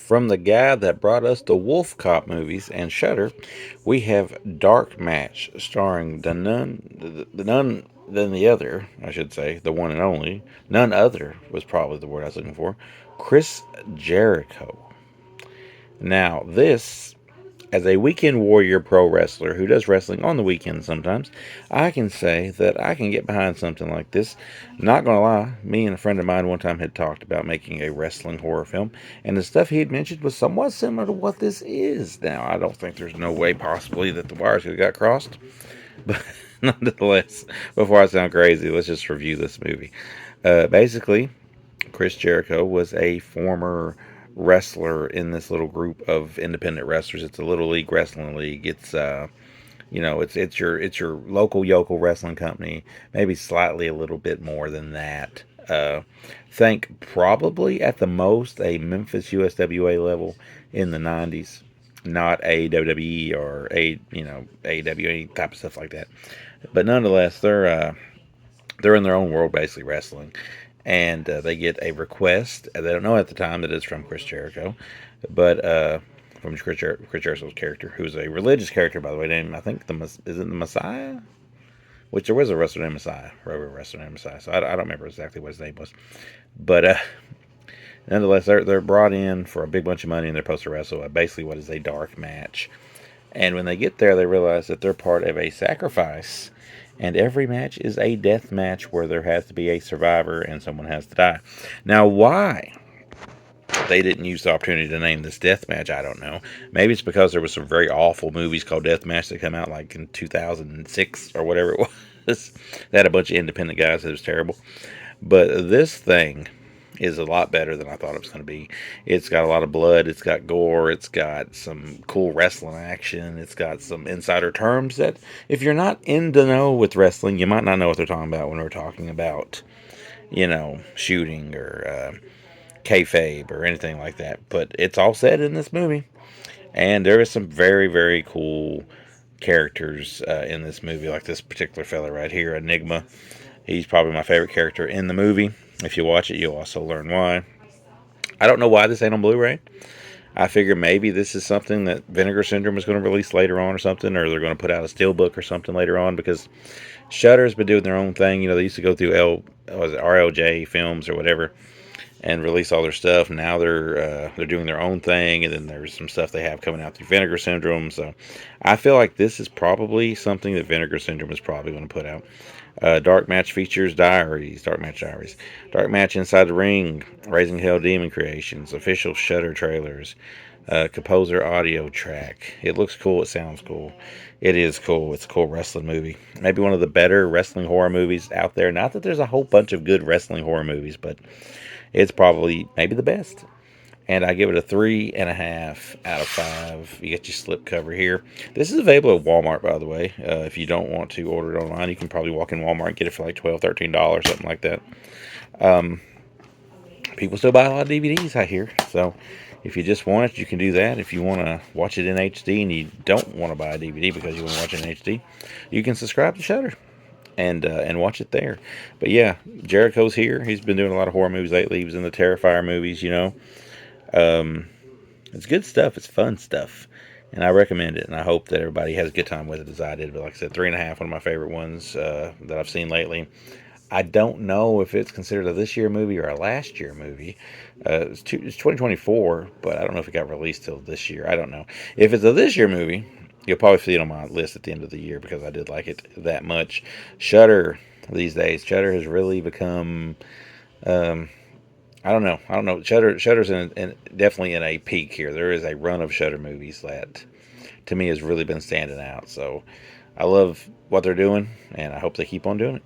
From the guy that brought us the Wolf Cop movies and Shudder, we have Dark Match, starring the none than the other, I should say, the one and only, none other was probably the word I was looking for, Chris Jericho. Now, this, as a weekend warrior pro wrestler who does wrestling on the weekends sometimes, I can say that I can get behind something like this. Not gonna lie, me and a friend of mine one time had talked about making a wrestling horror film, and the stuff he had mentioned was somewhat similar to what this is. Now, I don't think there's no way possibly that the wires could have got crossed, but nonetheless, before I sound crazy, let's just review this movie. Basically, Chris Jericho was a former wrestler in this little group of independent wrestlers. It's a little league wrestling league. It's your local yokel wrestling company, maybe slightly a little bit more than that. Think probably at the most a Memphis USWA level in the '90s, not a WWE or AWA type of stuff like that. But nonetheless, they're in their own world basically wrestling, and they get a request. They don't know at the time that it's from Chris Jericho, but from Chris Jericho's character, who's a religious character by the way. Named I think is it the Messiah? Which there was a wrestler named Messiah, a wrestler named Messiah. So I don't remember exactly what his name was, but nonetheless, they're brought in for a big bunch of money and they're supposed to wrestle basically what is a dark match. And when they get there, they realize that they're part of a sacrifice. And every match is a death match where there has to be a survivor and someone has to die. Now, why they didn't use the opportunity to name this death match, I don't know. Maybe it's because there was some very awful movies called Death Match that come out like in 2006 or whatever it was. They had a bunch of independent guys that was terrible. But this thing is a lot better than I thought it was going to be. It's got a lot of blood, it's got gore, it's got some cool wrestling action, it's got some insider terms that if you're not in the know with wrestling, you might not know what they're talking about when we're talking about, shooting or kayfabe or anything like that. But it's all said in this movie, and there is some very, very cool characters in this movie, like this particular fella right here, Enigma. He's probably my favorite character in the movie. If you watch it, you'll also learn why. I don't know why this ain't on Blu-ray. I figure maybe this is something that Vinegar Syndrome is going to release later on or something, or they're going to put out a steelbook or something later on because Shudder's been doing their own thing. They used to go through RLJ films or whatever and release all their stuff. Now they're doing their own thing, and then there's some stuff they have coming out through Vinegar Syndrome. So I feel like this is probably something that Vinegar Syndrome is probably going to put out. Dark Match features Diaries, Dark Match Diaries, Dark Match Inside the Ring, Raising Hell Demon Creations, official Shudder trailers, composer audio track. It looks cool. It sounds cool. It is cool. It's a cool wrestling movie. Maybe one of the better wrestling horror movies out there. Not that there's a whole bunch of good wrestling horror movies, but it's probably maybe the best. And I give it a 3.5 out of 5. You get your slip cover here. This is available at Walmart, by the way. If you don't want to order it online, you can probably walk in Walmart and get it for like $12, $13, something like that. People still buy a lot of DVDs, I hear. So if you just want it, you can do that. If you want to watch it in HD and you don't want to buy a DVD because you want to watch it in HD, you can subscribe to Shudder and watch it there. But yeah, Jericho's here. He's been doing a lot of horror movies lately. He was in the Terrifier movies. It's good stuff. It's fun stuff. And I recommend it. And I hope that everybody has a good time with it as I did. But like I said, 3.5, one of my favorite ones that I've seen lately. I don't know if it's considered a this year movie or a last year movie. It's 2024, but I don't know if it got released till this year. I don't know. If it's a this year movie, you'll probably see it on my list at the end of the year because I did like it that much. Shudder these days. Shudder has really become. I don't know. I don't know. Shudder's definitely in a peak here. There is a run of Shudder movies that, to me, has really been standing out. So, I love what they're doing, and I hope they keep on doing it.